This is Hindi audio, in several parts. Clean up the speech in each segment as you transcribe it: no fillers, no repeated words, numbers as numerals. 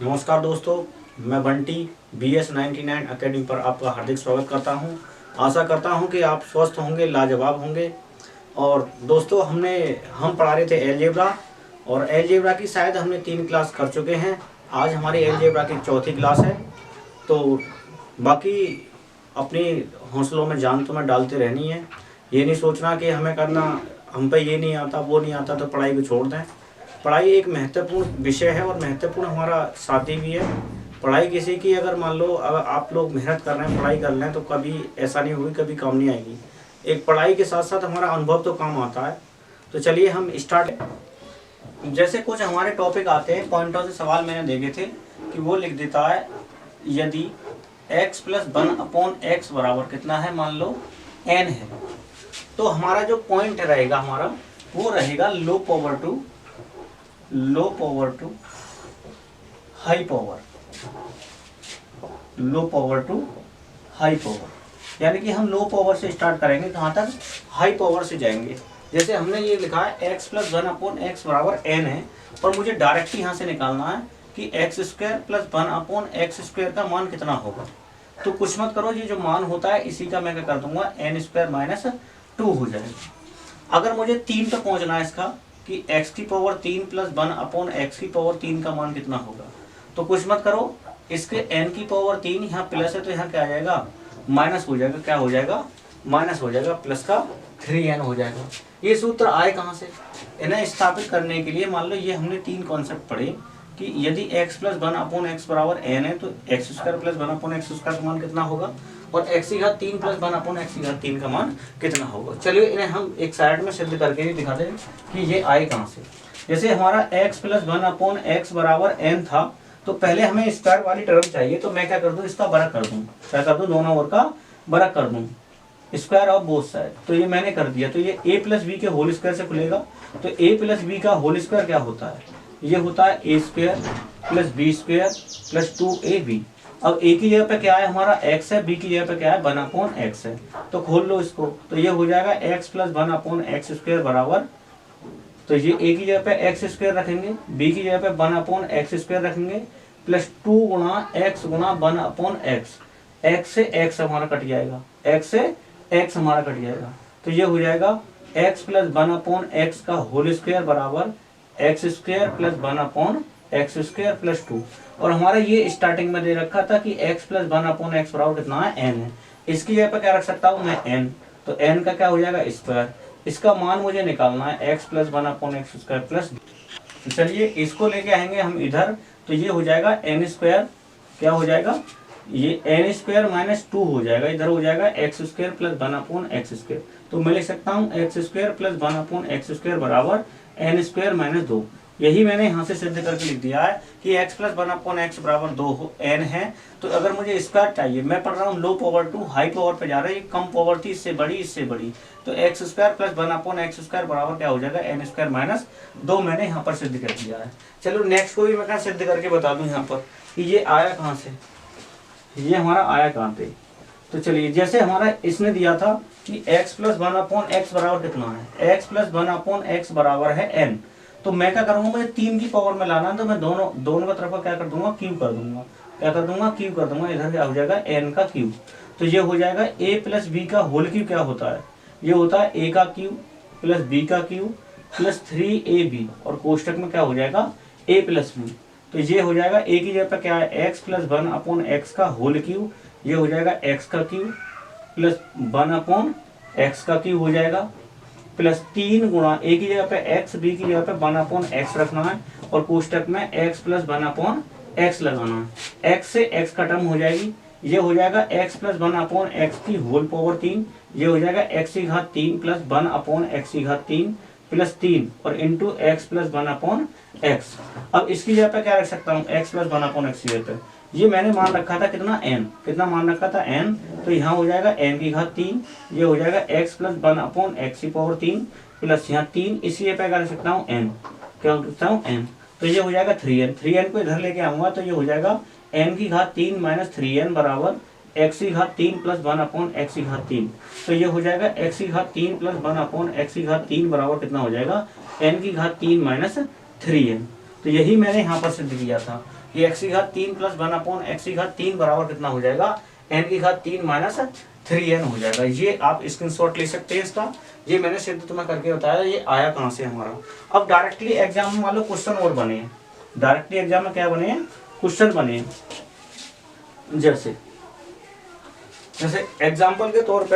नमस्कार दोस्तों, मैं बंटी BS99 अकेडमी पर आपका हार्दिक स्वागत करता हूं। आशा करता हूं कि आप स्वस्थ होंगे, लाजवाब होंगे। और दोस्तों हम पढ़ा रहे थे एलजेब्रा, और एलजेब्रा की शायद हमने 3 क्लास कर चुके हैं। आज हमारी एलजेब्रा की चौथी क्लास है। तो बाकी अपनी हौसलों में जान तो मैं डालते रहनी है। ये नहीं सोचना कि हमें करना, हम पे ये नहीं आता वो नहीं आता तो पढ़ाई को छोड़ दें। पढ़ाई एक महत्वपूर्ण विषय है और महत्वपूर्ण हमारा साथी भी है। पढ़ाई किसी की, अगर मान लो अगर आप लोग मेहनत कर रहे हैं, पढ़ाई कर लें, तो कभी ऐसा नहीं होगी, कभी काम नहीं आएगी। एक पढ़ाई के साथ साथ हमारा अनुभव तो काम आता है। तो चलिए हम स्टार्ट। जैसे कुछ हमारे टॉपिक आते हैं, पॉइंटों से सवाल मैंने देखे थे कि वो लिख देता है यदि x प्लस 1/x बराबर कितना है, मान लो n है, तो हमारा जो पॉइंट रहेगा हमारा वो रहेगा low power to high power, low power to high power. यानी कि हम लो पावर से स्टार्ट करेंगे, कहाँ तक, हाई पावर से जाएंगे। जैसे हमने ये लिखा है x प्लस 1/x बराबर n है, और मुझे डायरेक्ट यहाँ से निकालना है कि x square plus 1/x square का मान कितना होगा। तो कुछ मत करो, ये जो मान होता है इसी का मैं क्या कर दूंगा, n स्क्वायर माइनस 2 हो जाएगा। अगर मुझे 3 तक पहुँचना है इसका कि x की पावर 3 प्लस 1/x की पावर 3 का मान कितना होगा, तो कुछ मत करो, इसके n की पावर 3 यहाँ प्लस है तो यहाँ क्या आ जाएगा, माइनस हो जाएगा। क्या हो जाएगा, माइनस हो जाएगा, प्लस का 3n हो जाएगा। ये सूत्र आए कहाँ से, इन्हें स्थापित करने के लिए मान लो ये हमने 3 कॉन्सेप्ट पढ़े कि यदि x प्लस 1/x बराबर n है तो x square plus 1/x square का मान कितना होगा, और x की घात 3 प्लस 1/x की घात 3 का मान कितना होगा। चलिए इन्हें हम एक साइड में सिद्ध करके भी दिखाते हैं कि ये आए कहाँ से। जैसे हमारा x प्लस 1/x बराबर n था, तो पहले हमें स्क्वायर वाली टर्म चाहिए, तो मैं क्या कर दूं, इसका बड़ा कर दूं। क्या कर दूं, दोनों ओर का बड़ा कर दूं, स्क्वायर ऑफ बोथ साइड। तो ये मैंने कर दिया, तो ये a प्लस बी के होल स्क्वायर से खुलेगा। तो a प्लस बी का होल स्क्वायर क्या होता है, ये होता है a square plus B square plus 2ab। अब a की जगह पे क्या है हमारा x है, b की जगह पे क्या है 1/x है, तो खोल लो इसको। तो ये हो जाएगा x प्लस 1/x स्क्वायर बराबर, तो ये a की जगह पे x स्क्वायर रखेंगे, b की जगह पे 1/x स्क्वायर रखेंगे, प्लस 2 गुणा x गुणा 1/x। x से x हमारा कट जाएगा, x से x हमारा कट जाएगा। तो ये हो जाएगा x प्लस 1/x का होल स्क्वायर बराबर x square plus 1/x square plus 2। और हमारा ये स्टार्टिंग में दे रखा था कि x प्लस 1/x बराबर कितना है, n है। इसकी जगह पर क्या रख सकता हूँ मैं, n। तो n का क्या हो जाएगा, स्क्वायर। इसका मान मुझे निकालना है x plus 1/x square plus. चलिए इसको लेके आएंगे हम इधर, तो ये हो जाएगा n स्क्वायर, क्या हो जाएगा, ये n स्क्वायर माइनस 2 हो जाएगा। इधर हो जाएगा x square plus 1/x square. तो मैं लिख सकता हूँ x square plus 1/x square बराबर n स्क्वायर माइनस 2। यही मैंने यहाँ से सिद्ध करके लिख दिया है कि x प्लस 1/x बराबर 2 n है। तो अगर मुझे स्क्वायर चाहिए, मैं पढ़ रहा हूँ low power to high power पे जा रहा है, ये कम पावर थी, इससे बड़ी इससे बड़ी, तो x square plus 1/x square बराबर क्या हो जाएगा, n स्क्वायर माइनस 2 मैंने यहाँ पर सिद्ध कर दिया है। चलो नेक्स्ट को भी मैं सिद्ध करके बता दूँ यहाँ पर कि ये आया कहाँ से, ये हमारा आया कहाँ पे। तो चलिए जैसे हमारा इसने दिया था कि x प्लस 1/x बराबर कितना है, x प्लस 1/x बराबर है n। तो मैं क्या करूंगा, मुझे 3 की पावर में लाना है, तो मैं दोनों का तरफ क्या कर दूंगा, क्यूब कर दूंगा। क्या कर दूंगा, क्यूब कर दूंगा। इधर क्या हो जाएगा, n का क्यूब। तो ये हो जाएगा a प्लस बी का होल क्यूब। क्या होता है, ये होता है a का क्यूब प्लस b का क्यूब प्लस 3ab, और कोष्टक में क्या हो जाएगा, a प्लस बी। तो ये हो जाएगा a की जगह पर क्या है, x प्लस 1/x का होल क्यूब, ये हो जाएगा x का क्यूब प्लस 1/x का क्यूब हो जाएगा, प्लस 3 गुणा a की जगह पे x, b की जगह पे 1/x रखना है, और कोष्टक में x प्लस 1/x लगाना है। x से x का टर्म हो जाएगी, ये हो जाएगा x प्लस 1/x की होल पावर 3, ये हो जाएगा x की घात 3 प्लस 1/x की घात 3 प्लस 3 और इंटू x प्लस 1/x। अब इसकी जगह पे क्या रख सकता हूँ, x प्लस 1/x की जगह पे ये मैंने मान रखा था कितना, n। कितना मान रखा था, n। तो यहाँ हो जाएगा n की घात 3, ये हो जाएगा x प्लस 1/x की पावर 3 प्लस यहाँ 3, इसी जगह पे क्या रख सकता हूँ, n। क्या रख सकता हूँ, n। तो ये हो जाएगा 3n। 3n को इधर लेके आऊंगा तो ये हो जाएगा n की घात 3 माइनस 3n बराबर x की घात 3 प्लस 1/x की घात 3। तो ये हो जाएगा x की घात 3 प्लस 1/x की घात 3 बराबर कितना हो जाएगा, n की घात 3 माइनस 3n। तो यही मैंने यहाँ पर सिद्ध किया था कि x की घात 3 प्लस 1 अपॉन x की घात 3 बराबर कितना हो जाएगा, n की घात 3 माइनस 3n हो जाएगा। ये आप स्क्रीनशॉट ले सकते हैं इसका, ये मैंने सिद्ध तुम्हें करके बताया। ये आया कहाँ से हमारा। अब डायरेक्टली एग्जाम में मान लो क्वेश्चन और बने हैं, डायरेक्टली एग्जाम में क्या बने हैं, क्वेश्चन बने हैं। जैसे एग्जाम्पल के तौर पे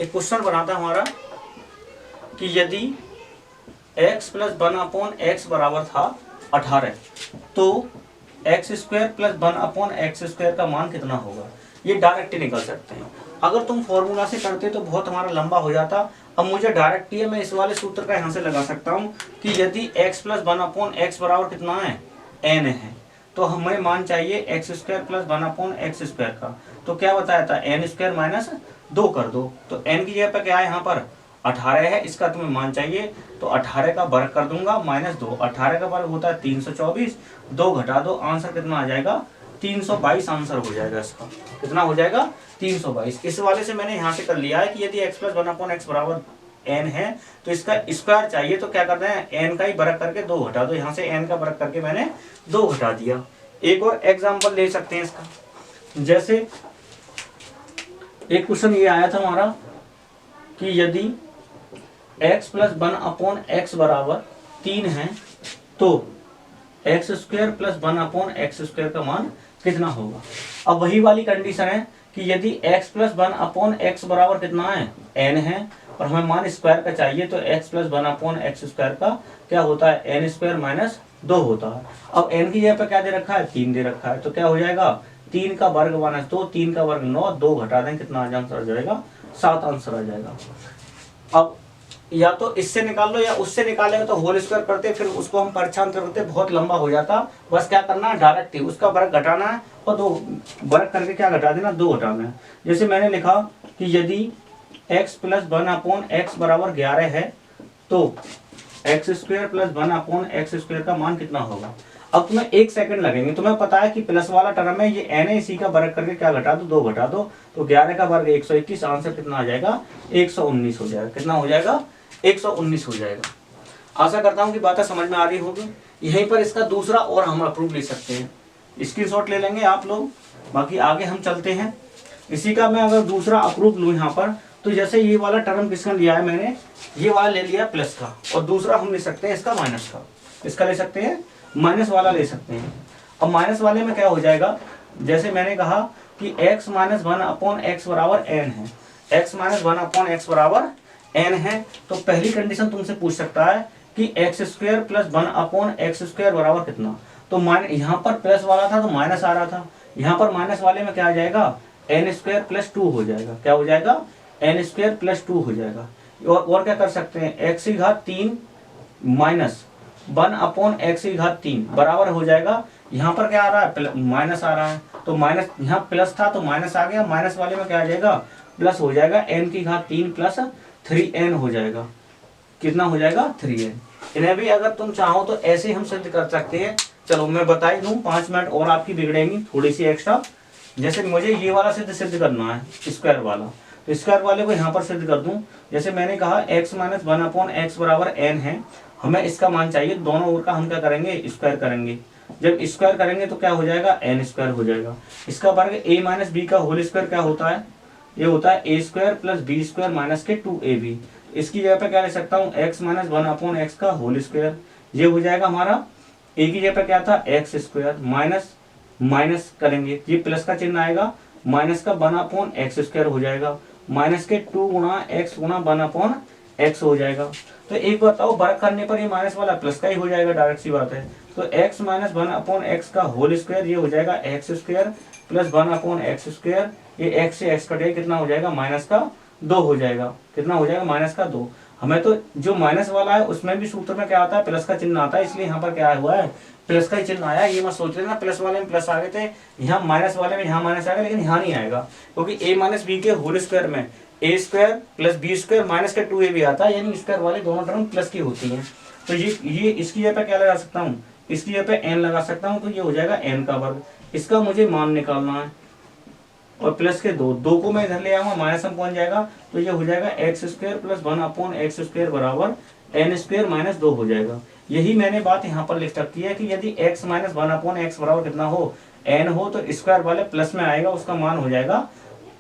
एक क्वेश्चन बना था हमारा कि यदि x प्लस 1 अपॉन एक्स बराबर था 18, तो x square plus 1 upon x square का मान कितना होगा। ये डायरेक्ट ही निकल सकते हैं। अगर तुम फॉर्मूला से करते तो बहुत हमारा लंबा हो जाता। अब मुझे डायरेक्ट ही मैं इस वाले सूत्र का यहाँ से लगा सकता हूँ कि यदि x प्लस 1 अपॉन एक्स बराबर कितना है, n है, तो हमें मान चाहिए x square plus 1 upon x square का। तो क्या बताया था, n स्क्वायर माइनस 2 कर दो। तो n की जगह पर क्या है, यहाँ पर 18 है, इसका तुम्हें मान चाहिए। तो 18 का वर्ग कर दूंगा माइनस 2, 18 का वर्ग होता है 324, 2 घटा दो, आंसर कितना आ जाएगा, 322 आंसर हो जाएगा इसका। कितना हो जाएगा, 322। इस वाले से मैंने यहाँ से कर लिया है कि यदि x प्लस 1 अपॉन एक्स बराबर n है तो इसका स्क्वायर चाहिए। तो क्या करते हैं, n का ही वर्ग करके 2 घटा दो। यहाँ से n का वर्ग करके मैंने 2 घटा दिया। एक और एग्जाम्पल ले सकते हैं इसका। जैसे एक क्वेश्चन ये आया था हमारा कि यदि x प्लस 1 अपॉन एक्स बराबर 3 है तो x square plus 1 upon x square का मान कितना होगा। अब वही वाली कंडीशन है कि यदि x प्लस 1 अपॉन एक्स बराबर कितना है, n है, और हमें मान स्क्वायर का चाहिए। तो x plus 1 upon x square का क्या होता है, n स्क्वायर माइनस 2 होता है। अब n की जगह पे क्या दे रखा है, 3 दे रखा है। तो क्या हो जाएगा, 3 का वर्ग माइनस 2, 3 का वर्ग 9, 2 घटा दें, कितना आंसर आ जाएगा, 7 आंसर आ जाएगा। अब या तो इससे निकाल लो या उससे निकालेंगे तो होल स्क्वायर करते, फिर उसको हम परीक्षांतर करते, बहुत लंबा हो जाता। बस क्या करना है, डायरेक्ट ही उसका वर्ग घटाना है और 2 वर्ग करके क्या घटा देना, 2 घटाना है। जैसे मैंने लिखा कि यदि x प्लस 1 अपॉन एक्स बराबर 11 है तो x square plus 1 upon x square का मान कितना होगा। अब तुम्हें 1 सेकंड लगेंगे। तुम्हें पता है कि प्लस वाला टर्म है, ये n है, इसी का वर्ग करके क्या घटा दो, 2 घटा दो। तो 11 का वर्ग 121, आंसर कितना आ जाएगा, 119 हो जाएगा। कितना हो जाएगा, 119 हो जाएगा। आशा करता हूँ कि बातें समझ में आ रही होगी। यहीं पर इसका दूसरा और हम अप्रूव ले सकते हैं, स्क्रीनशॉट ले लेंगे आप लोग, बाकी आगे हम चलते हैं। इसी का मैं अगर दूसरा अप्रूव लूँ यहाँ पर, तो जैसे ये वाला टर्म किसका लिया है मैंने, ये वाला ले लिया प्लस का, और दूसरा हम ले सकते हैं इसका माइनस का। इसका ले सकते हैं, माइनस वाला ले सकते हैं। अब माइनस वाले में क्या हो जाएगा, जैसे मैंने कहा कि x माइनस 1 अपॉन एक्स बराबर n है, x माइनस 1 अपॉन एक्स बराबर n है। तो पहली कंडीशन तुमसे पूछ सकता है कि x square plus 1 upon x square बराबर कितना। तो यहाँ पर प्लस वाला था तो माइनस आ रहा था, यहाँ पर माइनस वाले में क्या आ जाएगा, n स्क्वायर प्लस 2 हो जाएगा। क्या हो जाएगा, n स्क्वायर प्लस 2 हो जाएगा। और क्या कर सकते हैं, एक्स की घात 3 माइनस 1 अपॉन एक्स की घात 3 बराबर हो जाएगा। यहाँ पर क्या आ रहा है, माइनस आ रहा है, तो माइनस, यहाँ प्लस था तो माइनस आ गया, माइनस वाले में क्या आ जाएगा, प्लस हो जाएगा, n की घात 3 प्लस 3n हो जाएगा। कितना हो जाएगा, 3n। इन्हें भी अगर तुम चाहो तो ऐसे हम सिद्ध कर सकते हैं। चलो मैं बता ही दूं, 5 मिनट और आपकी बिगड़ेंगी थोड़ी सी एक्स्ट्रा। जैसे मुझे ये वाला सिद्ध करना है, स्क्वायर वाला, तो स्क्वायर वाले को यहाँ पर सिद्ध कर दूं। जैसे मैंने कहा x माइनस 1 अपॉन एक्स बराबर n है, हमें इसका मान चाहिए। दोनों ओर का हम क्या करेंगे, स्क्वायर करेंगे। जब स्क्वायर करेंगे तो क्या हो जाएगा, n स्क्वायर हो जाएगा। इसका वर्ग a माइनस बी का होल स्क्वायर क्या होता है, ये होता है a square plus B square minus के 2ab। इसकी जगह पे क्या ले सकता हूँ, x माइनस 1 अपॉन एक्स का होल स्क्वायर, ये हो जाएगा हमारा। a की जगह पे क्या था, एक्स स्क्वायर, माइनस माइनस करेंगे, ये प्लस का चिन्ह आएगा, माइनस का 1 अपॉन एक्स स्क्वायर हो जाएगा, माइनस के 2 गुणा एक्स गुणा 1 अपॉन एक्स हो जाएगा। तो एक बताओ, वर्ग करने पर ये माइनस वाला प्लस का ही हो जाएगा, डायरेक्ट सी बात है। तो x माइनस 1 अपॉन एक्स का होल स्क्वायर, ये हो जाएगा x square plus 1 upon x square, ये x से x कटेगा, कितना हो जाएगा, माइनस का 2 हो जाएगा। कितना हो जाएगा, माइनस का 2। हमें तो जो माइनस वाला है उसमें भी सूत्र में क्या आता है, प्लस का चिन्ह आता है, इसलिए यहाँ पर क्या हुआ है, प्लस का ही चिन्ह आया। ये मत सोच लेना प्लस वाले में प्लस आ गए थे, यहाँ माइनस वाले में यहाँ माइनस आ गया, लेकिन यहाँ नहीं आएगा, क्योंकि a माइनस बी के होल स्क्वायर में a square plus B square minus का 2ab आता है, यानी स्क्वायर वाले दोनों टर्म प्लस की होती हैं। तो ये इसकी जगह पे क्या लगा सकता हूँ, इसकी जगह पे n लगा सकता हूँ, तो ये हो जाएगा n का वर्ग। इसका मुझे मान निकालना है, और प्लस के 2 को मैं इधर ले आऊंगा, माइनस में पहुंच जाएगा, तो ये हो जाएगा x square plus 1 upon x square बराबर n स्क्वायर माइनस 2 हो जाएगा। यही मैंने बात यहाँ पर लिख रखी है कि यदि x minus one upon x बराबर कितना हो n हो तो स्क्वायर वाले प्लस में आएगा, उसका मान हो जाएगा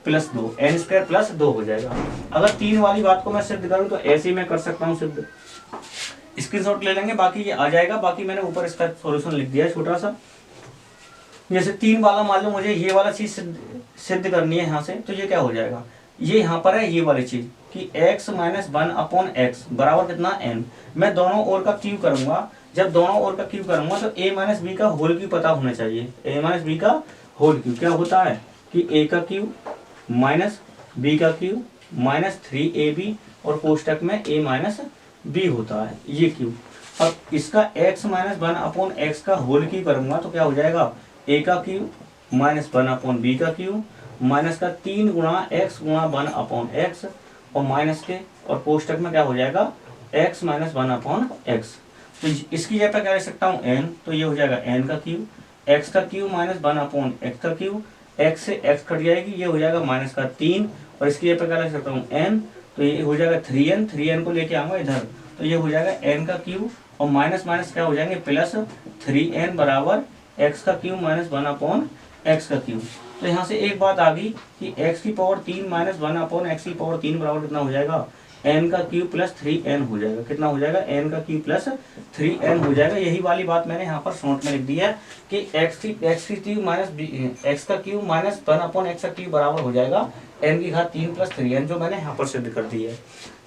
प्लस 2, n स्क्वायर प्लस 2 हो जाएगा। अगर 3 वाली बात को मैं सिद्ध करूँ तो ऐसे ही मैं कर सकता हूँ सिद्ध, स्क्रीनशॉट ले लेंगे, बाकी ये आ जाएगा। बाकी मैंने ऊपर इसका सॉल्यूशन लिख दिया है छोटा सा। जैसे 3 वाला मान लो मुझे ये वाला चीज सिद्ध करनी है यहाँ से, तो ये क्या हो जाएगा, ये यहाँ पर है ये वाली चीज कि x minus one upon x बराबर कितना n। मैं दोनों ओर का क्यूब करूंगा, जब दोनों ओर का क्यूब करूंगा तो a माइनस बी का होल क्यूब पता होना चाहिए। a माइनस बी का होल क्यूब क्या होता है कि a का क्यूब माइनस बी का क्यूब माइनस 3ab और कोष्टक में a माइनस बी होता है ये क्यूब। अब इसका x minus one upon X का होल क्यूब करूंगा तो क्या हो जाएगा, a का cube minus one upon B का क्यूब माइनस का 3 गुणा एक्स गुणा वन अपॉन एक्स और माइनस के और कोष्टक में क्या हो जाएगा x minus one upon X. तो इसकी जगह पर क्या लिख सकता हूँ n, तो ये हो जाएगा n का क्यूब, x का cube minus one upon X का क्यूब, x से x कट जाएगी, ये हो जाएगा माइनस का 3 और इसकी जगह पर क्या लिख सकता हूँ n, तो ये हो जाएगा 3n, 3n को लेके आऊंगा इधर तो ये हो जाएगा n का क्यूब और माइनस माइनस क्या हो जाएंगे प्लस 3n बराबर x का cube minus one upon X का क्यूब। तो यहाँ से एक बात आ गई कि x की power 3 minus one upon x की पावर 3 बराबर कितना हो जाएगा, n का क्यूब प्लस 3n हो जाएगा। कितना हो जाएगा, n का क्यूब प्लस 3n हो जाएगा। यही वाली बात मैंने यहाँ पर शॉर्ट में लिख दी है कि x की क्यूब माइनस एक्स का cube minus one upon X का क्यूब बराबर हो जाएगा n की घात 3 प्लस 3n, जो मैंने यहाँ पर सिद्ध कर दी है।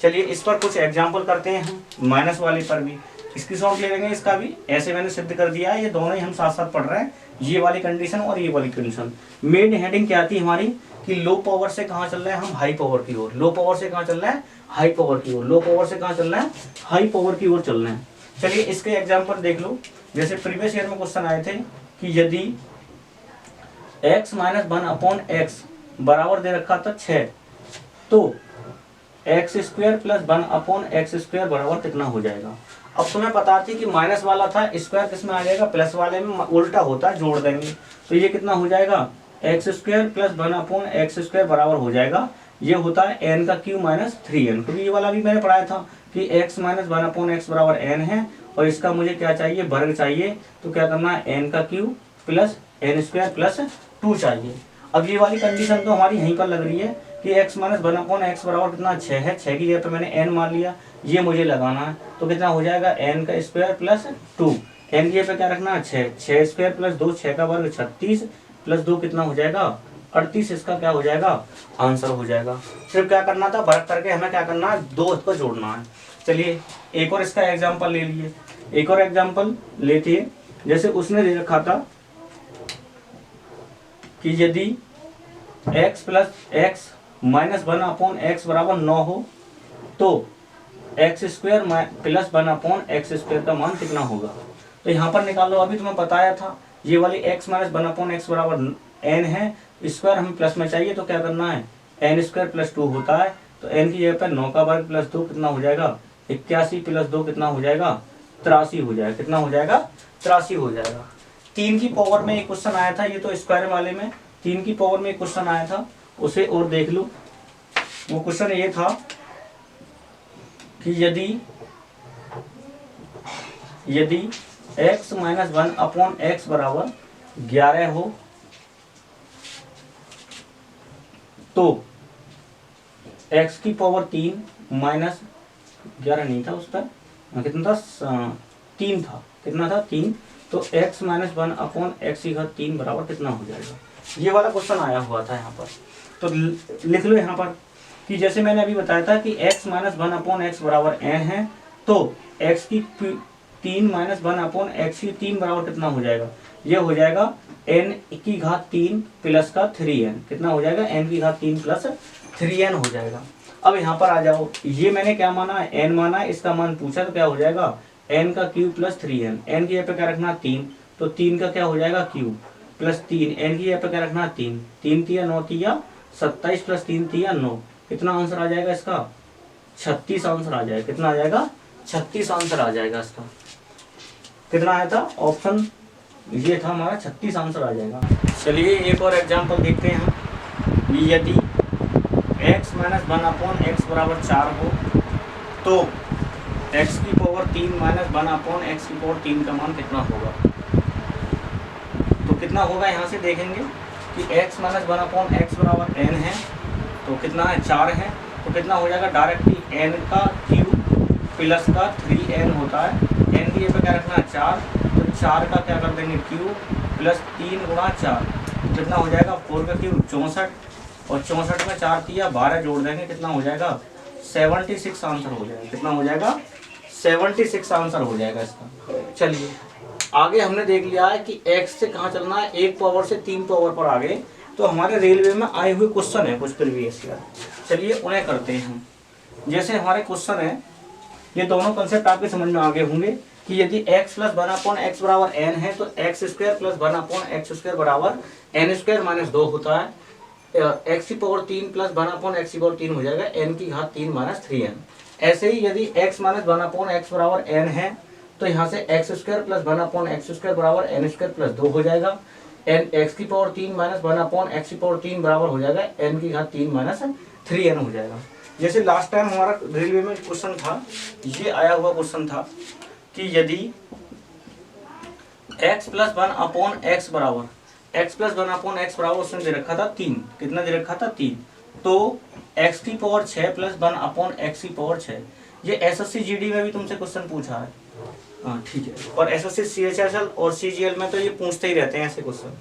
चलिए इस पर कुछ एग्जाम्पल करते हैं हम, माइनस वाले पर भी इसकी शॉर्ट ले लेंगे, इसका भी ऐसे मैंने सिद्ध कर दिया है। ये दोनों ही हम साथ साथ पढ़ रहे हैं, ये वाली कंडीशन और ये वाली कंडीशन। मेन हेडिंग क्या थी हमारी कि लो पावर से कहाँ चल रहे हैं हम, हाई पावर की ओर। लो पावर से कहाँ चल रहे हैं, हाई पावर की ओर। लो पावर से कहाँ चल रहे हैं, हाई पावर की ओर चल रहे हैं। चलिए इसके एग्जाम्पल देख लो। जैसे प्रीवियस ईयर में क्वेश्चन आए थे कि यदि x minus one upon x बराबर दे रखा था 6, तो x square plus one upon x square बराबर कितना हो जाएगा। अब तुम्हें पता थी कि माइनस वाला था, स्क्वायर किस में आ जाएगा, प्लस वाले में उल्टा होता है, जोड़ देंगे तो ये कितना हो जाएगा, x square plus one upon x square बराबर हो जाएगा, ये होता है n का क्यूब माइनस 3n। क्योंकि ये वाला भी मैंने पढ़ाया था कि x minus one upon x बराबर n है और इसका मुझे क्या चाहिए, वर्ग चाहिए, तो क्या करना है n का cube plus n square plus 2 चाहिए। अब ये वाली कंडीशन तो हमारी यहीं पर लग रही है कि x minus one upon x बराबर कितना 6 है, 6 की जगह पे मैंने n मान लिया, ये मुझे लगाना है, तो कितना हो जाएगा n का स्क्वायर प्लस 2, n की जगह पे क्या रखना है 6, 6 स्क्वायर प्लस 2, 6 का वर्ग 36 प्लस 2 कितना हो जाएगा 38, इसका क्या हो जाएगा आंसर हो जाएगा। सिर्फ क्या करना था, वर्ग करके हमें क्या करना है, 2 को जोड़ना है। चलिए एक और इसका एग्जाम्पल ले लिए, एक और एग्जाम्पल लेते हैं। जैसे उसने दे रखा था कि यदि x plus x minus one upon x बराबर 9 हो तो x square plus one upon x square का मान कितना होगा। तो यहाँ पर निकालो, अभी तुम्हें बताया था ये वाली x minus one upon x बराबर n है, स्क्वायर हमें प्लस में चाहिए तो क्या करना है, n स्क्वायर प्लस 2 होता है, तो n की जगह पर 9 का वर्ग प्लस 2 कितना हो जाएगा 81 प्लस 2 कितना हो जाएगा 83 हो जाएगा। कितना हो जाएगा 83 हो जाएगा। 3 की पावर में एक क्वेश्चन आया था, ये तो स्क्वायर वाले में 3 की पावर में एक क्वेश्चन आया था, उसे और देख लो। वो क्वेश्चन ये था कि यदि x minus one upon x बराबर 11 हो तो x की पावर 3 माइनस 11 नहीं था, उस पर कितना था 3 था, कितना था 3, तो x minus one upon x की घात 3 बराबर कितना हो जाएगा। ये वाला क्वेश्चन आया हुआ था यहाँ पर, तो लिख लो यहाँ पर कि जैसे मैंने अभी बताया था कि x minus one upon x बराबर n है, तो x की 3 माइनस वन अपॉन एक्स की 3 बराबर कितना हो जाएगा, ये हो जाएगा n की घात 3 प्लस का 3n, कितना हो जाएगा n की घात 3 प्लस 3n हो जाएगा। अब यहाँ पर आ जाओ, ये मैंने क्या माना है, n माना है, इसका मान पूछा तो क्या हो जाएगा n का क्यूब प्लस 3n, n की जगह पे क्या रखना 3, तो 3 का क्या हो जाएगा क्यूब प्लस 3, n की जगह पे क्या रखना 3, 3 तिया 9 तिया 27 प्लस 3 तिया 9, कितना आंसर आ जाएगा इसका 36 आंसर आ जाएगा। कितना आ जाएगा 36 आंसर आ जाएगा इसका। कितना आया था, ऑप्शन ये था हमारा 36 आंसर आ जाएगा। चलिए एक और एग्जांपल देखते हैं हम। यदि x minus one upon x बराबर 4 हो तो एक्स की पावर 3 माइनस 1 अपॉन एक्स की पावर 3 का मान कितना होगा। तो कितना होगा यहाँ से देखेंगे कि x माइनस 1 अपॉन एक्स बराबर n है, तो कितना है 4 है, तो कितना हो जाएगा डायरेक्टली n का क्यूब प्लस का 3n होता है, n की जगह क्या रखना है 4, तो 4 का क्या कर देंगे क्यूब प्लस 3 गुणा 4, तो कितना हो जाएगा 4 का क्यूब 64, और 64 में 4 दिया 12 जोड़ देंगे, कितना हो जाएगा 76 आंसर हो जाएगा। कितना हो जाएगा 76 आंसर हो जाएगा इसका। चलिए आगे हमने देख लिया है कि x से कहाँ चलना है, 1 पावर से 3 पावर पर आगे। तो हमारे रेलवे में आए हुए क्वेश्चन है कुछ प्रीवियस ईयर, चलिए उन्हें करते हैं हम। जैसे हमारे क्वेश्चन है, ये दोनों कंसेप्ट आपके समझ में आगे होंगे कि यदि x प्लस 1 अपॉन एक्स बराबर n है तो x square plus 1 upon x square बराबर n स्क्वायर माइनस 2 होता है। एक्स की पावर 3 प्लस 1 अपॉन एक्स की पावर 3 हो जाएगा n की घात 3 माइनस 3n। ऐसे ही यदि x माइनस 1 अपॉन एक्स बराबर n है तो यहाँ से x square plus 1 upon x square बराबर n स्क्वायर प्लस 2 हो जाएगा। n एक्स की पावर 3 माइनस 1 अपॉन एक्स की पावर 3 बराबर हो जाएगा n की घात 3 माइनस 3n हो जाएगा। जैसे लास्ट टाइम हमारा रेलवे में क्वेश्चन था, ये आया हुआ क्वेश्चन था कि यदि x प्लस 1 अपॉन एक्स बराबर x प्लस 1 अपॉन एक्स बराबर उसने दे रखा था 3, कितना दे रखा था 3, तो x की पावर 6 प्लस 1 अपॉन एक्स की पावर 6, ये एसएससी जीडी में भी तुमसे क्वेश्चन पूछा है, हाँ ठीक है, और एसएससी सीएचएसएल और सीजीएल में तो ये पूछते ही रहते हैं ऐसे क्वेश्चन।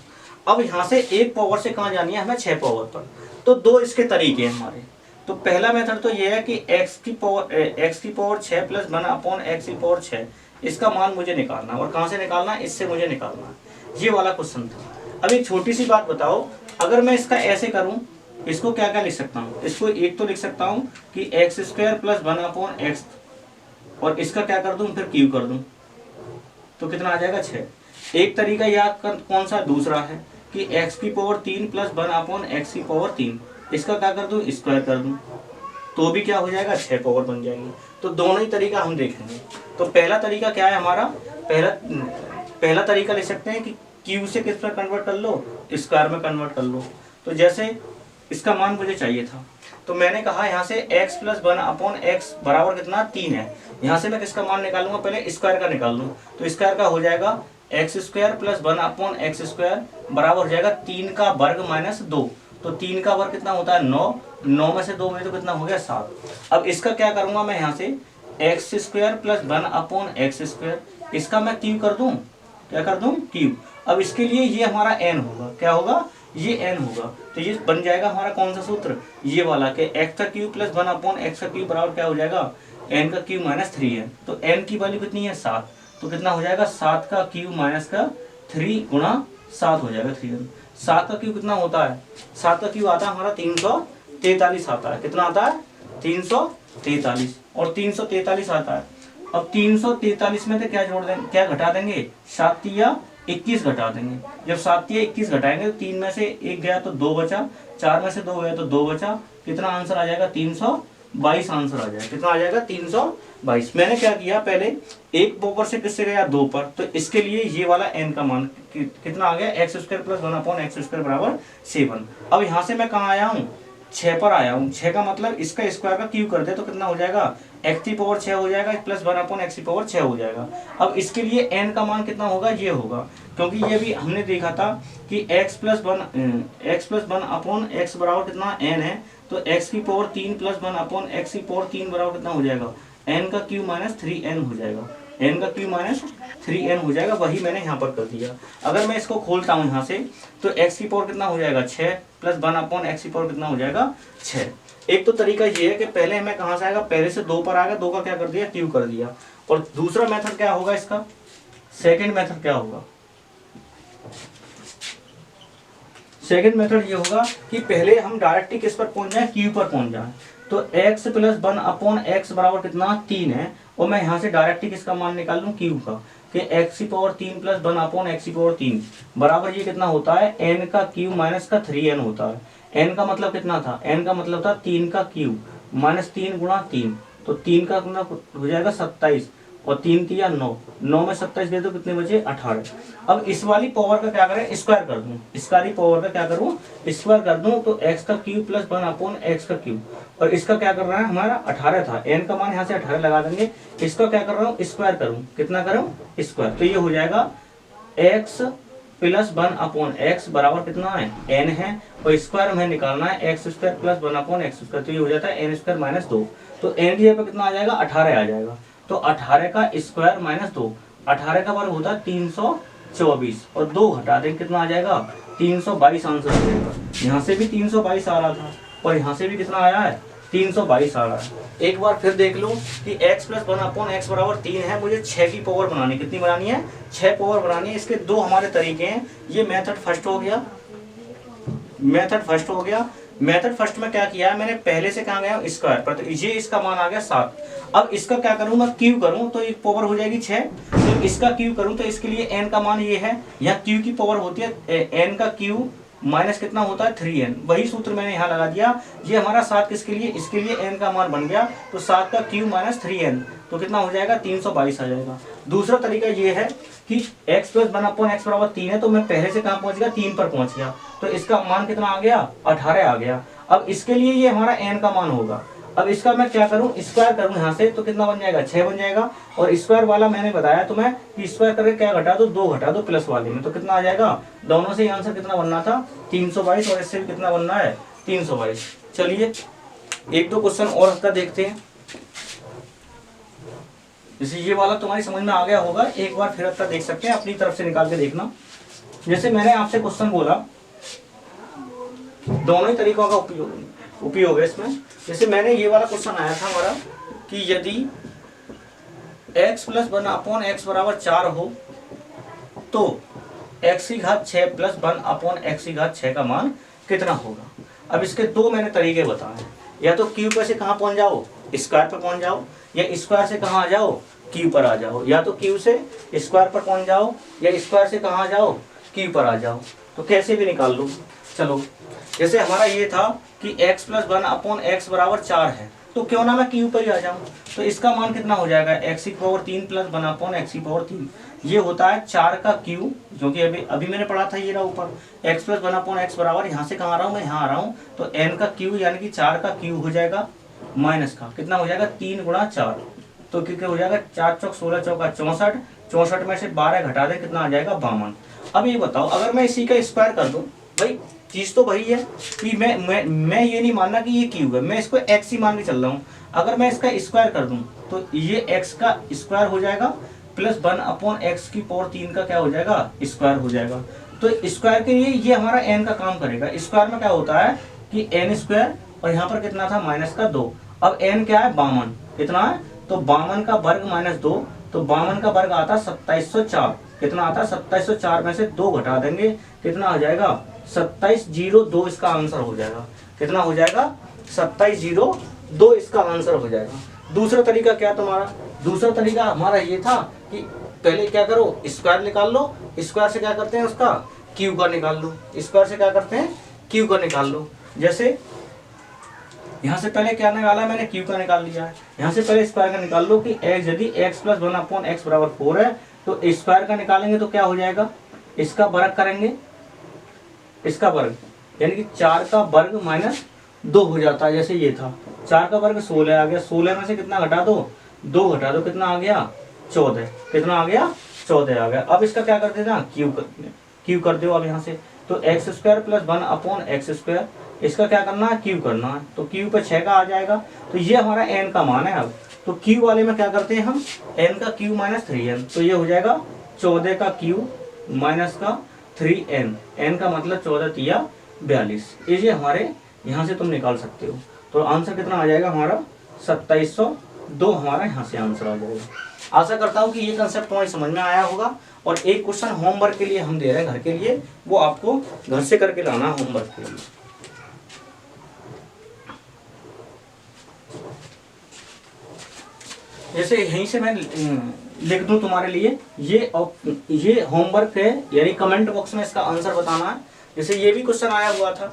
अब यहाँ से 1 पावर से कहाँ जानी है हमें 6 पावर पर, तो दो इसके तरीके हैं हमारे। तो पहला मेथड तो ये है कि x की पावर 6 प्लस 1 अपॉन एक्स की पावर 6, इसका मान मुझे निकालना है, और कहाँ से निकालना है, इससे मुझे निकालना है, ये वाला क्वेश्चन था। अब एक छोटी सी बात बताओ, अगर मैं इसका ऐसे करूं, इसको क्या क्या लिख सकता हूं, इसको एक तो लिख सकता हूं कि x square plus 1 upon X, और इसका क्या कर दूं फिर क्यूब कर दूं, तो कितना आ जाएगा 6। एक तरीका याद कर कौन सा, दूसरा है कि x की पावर 3 प्लस 1 अपॉन एक्स की पावर 3, इसका क्या कर दूं स्क्वायर कर दूं, तो भी क्या हो जाएगा 6 पावर बन जाएगी। तो दोनों ही तरीका हम देखेंगे। तो पहला तरीका क्या है हमारा, पहला तरीका ले सकते हैं कि क्यूब से किस पर कन्वर्ट कर लो, स्क्वायर में कन्वर्ट कर लो। तो जैसे इसका मान मुझे चाहिए था, तो मैंने कहा यहाँ से x प्लस 1 अपॉन एक्स बराबर कितना 3 है, यहाँ से मैं किसका मान निकालूंगा, पहले स्क्वायर का निकाल लूँ। तो स्क्वायर का हो जाएगा x square plus 1 upon x square बराबर हो जाएगा 3 का वर्ग माइनस 2, तो 3 का वर्ग कितना होता है 9, 9 में से 2 में तो कितना हो गया 7। अब इसका क्या करूँगा मैं, यहाँ से x square plus 1 upon x square, इसका मैं क्यूब कर दूँ, क्या कर दूँ क्यूब। अब इसके लिए ये हमारा n होगा, क्या होगा ये n होगा, तो ये बन जाएगा हमारा कौन सा सूत्र, ये वाला कि x का क्यूब प्लस 1 अपॉन एक्स का क्यूब बराबर क्या हो जाएगा n का क्यूब माइनस 3n। तो n की वैल्यू कितनी है 7, तो कितना हो जाएगा 7 का क्यूब माइनस का 3 गुणा 7 हो जाएगा 3n। 7 का क्यूब कितना होता है, 7 का क्यूब आता है हमारा 343 आता है, कितना आता है 343, और 343 आता है। अब 343 में तो क्या जोड़ देंगे, क्या घटा देंगे, 7 या 21 घटा देंगे। जब 7 या 21 घटाएंगे तो 3 में से 1 गया तो 2 बचा, 4 में से 2 गया तो 2 बचा, कितना आंसर आ जाएगा 322 आंसर आ जाएगा। कितना आ जाएगा 322। मैंने क्या किया, पहले 1 पावर से किससे गया 2 पर, तो इसके लिए ये वाला n का मान कितना आ गया, x square plus 1 upon x square बराबर 7। अब यहाँ से मैं कहाँ आया हूँ, 6 पर आया हूँ। 6 का मतलब इसका स्क्वायर का क्यूब कर दे तो कितना हो जाएगा, एक्स की पावर 6 हो जाएगा प्लस 1 अपॉन एक्स की पावर 6 हो जाएगा। अब इसके लिए n का मान कितना होगा, ये होगा, क्योंकि ये भी हमने देखा था कि x प्लस 1 अपॉन एक्स बराबर कितना n है, तो x की पावर 3 प्लस 1 अपॉन एक्स की पावर 3 बराबर कितना हो जाएगा, n का क्यूब माइनस 3n हो जाएगा, n का क्यूब माइनस 3n हो जाएगा। वही मैंने यहाँ पर कर दिया। अगर मैं इसको खोलता हूँ यहाँ से, तो x की पावर कितना हो जाएगा 6 प्लस 1 अपॉन एक्स की पावर कितना हो जाएगा 6। एक तो तरीका ये है कि पहले हमें कहाँ से आएगा, पहले से 2 पर आएगा, 2 का क्या कर दिया क्यूब कर दिया। और दूसरा मेथड क्या होगा इसका, सेकंड मेथड क्या होगा, सेकंड मेथड ये होगा कि पहले हम डायरेक्टली किस पर पहुंच जाए, क्यूब पर पहुंच जाए। तो x प्लस 1 अपॉन एक्स बराबर कितना 3 है, और मैं यहाँ से डायरेक्टली किसका मान निकाल लूँ क्यूब का, कि x की पावर 3 प्लस 1 अपॉन एक्स की पावर 3 बराबर ये कितना होता है n का क्यूब माइनस का 3n होता है। n का मतलब कितना था, n का मतलब था 3 का क्यूब माइनस 3 गुणा 3, तो 3 का गुना हो जाएगा 27, और 3 तिया 9, 9 में 27 दे दो कितने बचे 18। अब इस वाली पावर का क्या करें, स्क्वायर कर दूं, इस वाली पावर का क्या करूं, स्क्वायर कर दूं, तो x का क्यूब प्लस 1/x का क्यूब, और इसका क्या कर रहा है हमारा 18 था, n का मान यहाँ से 18 लगा देंगे, इसका क्या कर रहा हूँ स्क्वायर करूँ, कितना करूँ स्क्वायर, तो ये हो जाएगा x प्लस 1/x बराबर कितना है n है, और स्क्वायर हमें निकालना है x square plus 1/x square, तो ये हो जाता है n स्क्वायर माइनस 2, तो n की जगह पे कितना आ जाएगा 18 आ जाएगा, तो 18 का स्क्वायर माइनस 2, 18 का वर्ग होता है 324, और 2 घटा देंगे कितना आ जाएगा 322 आंसर आ जाएगा। यहाँ से भी 322 आ रहा था और यहाँ से भी कितना आया है 322 आ रहा है। एक बार फिर देख लो कि x प्लस 1/x बराबर 3 है, मुझे 6 की पावर बनानी, कितनी बनानी है 6 पावर बनानी है। इसके दो हमारे तरीके हैं, ये मेथड फर्स्ट हो गया, मेथड फर्स्ट हो गया। मेथड फर्स्ट में क्या किया है मैंने, पहले से कहाँ गया स्क्वायर पर, तो ये इसका मान आ गया 7। अब इसका क्या करूंगा क्यू करूं तो एक पावर हो जाएगी 6, तो इसका क्यू करूं तो इसके लिए n का मान ये है, यहाँ क्यू की पावर होती है n का क्यू माइनस कितना होता है 3n, वही सूत्र मैंने यहाँ लगा दिया। ये हमारा 7 किसके लिए, इसके लिए n का मान बन गया, तो 7 का क्यू माइनस 3n, तो कितना हो जाएगा 322 आ जाएगा। दूसरा तरीका ये है कि x प्लस 1/x बराबर 3 है, तो मैं पहले से कहाँ पहुंच गया 3 पर पहुंच गया, तो इसका मान कितना आ गया 18 आ गया। अब इसके लिए ये हमारा n का मान होगा, अब इसका मैं क्या करूं स्क्वायर करूं यहाँ से, तो कितना बन जाएगा 6 बन जाएगा, और स्क्वायर वाला मैंने बताया तुम्हें कि स्क्वायर करके क्या घटा दो 2 घटा दो प्लस वाले में, तो कितना आ जाएगा, दोनों से आंसर कितना बनना था 322, और इससे भी कितना बनना है 322। चलिए एक दो क्वेश्चन और इसका देखते हैं, जैसे ये वाला तुम्हारी समझ में आ गया होगा, एक बार फिर अपना देख सकते हैं, अपनी तरफ से निकाल के देखना। जैसे मैंने आपसे क्वेश्चन बोला, दोनों ही तरीकों का उपयोग है इसमें। जैसे मैंने ये वाला क्वेश्चन आया था हमारा कि यदि x प्लस 1/x बराबर 4 हो तो x की घात 6 प्लस 1/x की घात 6 का मान कितना होगा। अब इसके दो मैंने तरीके बताए, या तो क्यू पर से कहाँ पहुंच जाओ स्क्वायर पर पहुंच जाओ, या स्क्वायर से कहाँ आ जाओ क्यू पर आ जाओ, या तो क्यू से स्क्वायर पर पहुंच जाओ, या स्क्वायर से कहाँ आ जाओ क्यू पर आ जाओ, तो कैसे भी निकाल लो। चलो जैसे हमारा ये था कि x प्लस 1/x बराबर 4 है, तो क्यों ना मैं क्यू पर ही आ जाऊं, तो इसका मान कितना हो जाएगा x की पावर 3 प्लस 1/x की पावर 3, ये होता है 4 का क्यू, जो कि अभी मैंने पढ़ा था, ये रहा ऊपर x प्लस 1/x बराबर, यहाँ से कहाँ आ रहा हूँ मैं यहाँ आ रहा हूँ, तो n का क्यू यानी कि 4 का क्यू हो जाएगा, माइनस का कितना हो जाएगा 3 गुणा 4, तो कितना हो जाएगा 4 चौक 16 चौका 64, 64 में से 12 घटा दे कितना आ जाएगा 52। अब ये बताओ अगर मैं इसी का स्क्वायर कर दूं, भाई चीज तो वही है कि मैं ये नहीं मानना कि ये क्यू है, मैं इसको x ही मान के चल रहा हूँ। अगर मैं इसका स्क्वायर कर दूं तो ये x का स्क्वायर हो जाएगा प्लस 1/x की पावर 3 का क्या हो जाएगा स्क्वायर हो जाएगा। तो स्क्वायर के लिए ये हमारा n का काम करेगा। स्क्वायर में क्या होता है कि n स्क्वायर, और यहाँ पर कितना था माइनस का 2, अब n क्या है 52, कितना है तो 52 का वर्ग माइनस 2, तो 52 का वर्ग आता 2704, कितना आता 2704 में से 2 घटा देंगे कितना आ जाएगा 2702, इसका आंसर हो जाएगा, कितना हो जाएगा 2702 इसका आंसर हो जाएगा। दूसरा तरीका क्या तुम्हारा, दूसरा तरीका हमारा ये था कि पहले क्या करो स्क्वायर निकाल लो, स्क्वायर से क्या करते हैं उसका क्यू का निकाल लो, स्क्वायर से क्या करते हैं क्यू का निकाल लो। जैसे यहाँ से पहले क्या निकाला मैंने क्यू का निकाल लिया है, यहाँ से पहले स्क्वायर का निकाल लो कि x यदि x प्लस 1/x बराबर 4 है, तो स्क्वायर का निकालेंगे तो क्या हो जाएगा, इसका वर्ग करेंगे, इसका वर्ग यानी कि 4 का वर्ग माइनस 2 हो जाता है। जैसे ये था 4 का वर्ग 16 आ गया, 16 में से कितना घटा दो 2 घटा दो कितना आ गया 14, कितना आ गया 14 आ गया। अब इसका क्या कर देना क्यू कर दो। अब यहाँ से तो x square plus 1/x square, इसका क्या करना है क्यू करना है, तो क्यू पे 6 का आ जाएगा, तो ये हमारा n का मान है। अब तो क्यू वाले में क्या करते हैं हम n का क्यू माइनस 3n, तो ये हो जाएगा 14 का क्यू माइनस का 3n, n का मतलब 14 तिया 42, ये हमारे यहाँ से तुम निकाल सकते हो। तो आंसर कितना आ जाएगा हमारा 2702, हमारा यहाँ से आंसर आ जाएगा। आशा करता हूँ कि ये कंसेप्ट तुम्हारी समझ में आया होगा। और एक क्वेश्चन होमवर्क के लिए हम दे रहे हैं घर के लिए, वो आपको घर से करके लाना होमवर्क के लिए। जैसे यहीं से मैं लिख दूं तुम्हारे लिए, ये होमवर्क है, यानी कमेंट बॉक्स में इसका आंसर बताना है। जैसे ये भी क्वेश्चन आया हुआ था,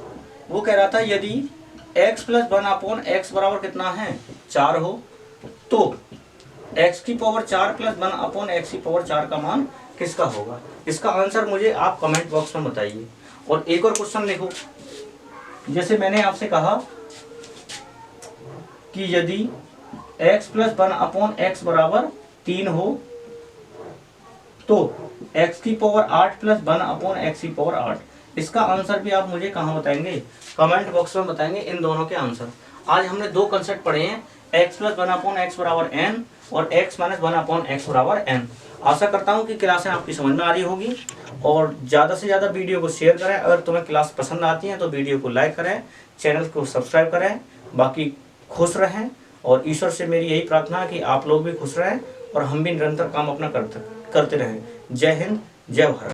वो कह रहा था यदि x प्लस 1/x बराबर कितना है 4 हो, तो x की पावर 4 प्लस 1 अपॉन x की पावर 4 का मान किसका होगा? इसका आंसर मुझे आप कमेंट बॉक्स में बताइए। और एक और क्वेश्चन लिखो, जैसे मैंने आपसे कहा कि यदि x प्लस 1 अपॉन x बराबर 3 हो तो x की पावर 8 प्लस 1 अपॉन x की पावर 8, इसका आंसर भी आप मुझे कहाँ बताएंगे? कमेंट बॉक्स में बताएंगे इन दोनों के आंसर। आज हमने दो कंसेप्ट पढ़े हैं, x प्लस 1 अपॉन x बराबर n और x माइनस 1 अपॉन x बराबर n। आशा करता हूँ कि क्लासें आपकी समझ में आ रही होगी और ज़्यादा से ज़्यादा वीडियो को शेयर करें। अगर तुम्हें क्लास पसंद आती है तो वीडियो को लाइक करें, चैनल को सब्सक्राइब करें। बाकी खुश रहें और ईश्वर से मेरी यही प्रार्थना है कि आप लोग भी खुश रहें और हम भी निरंतर काम अपना करते रहें। जय हिंद, जय भारत।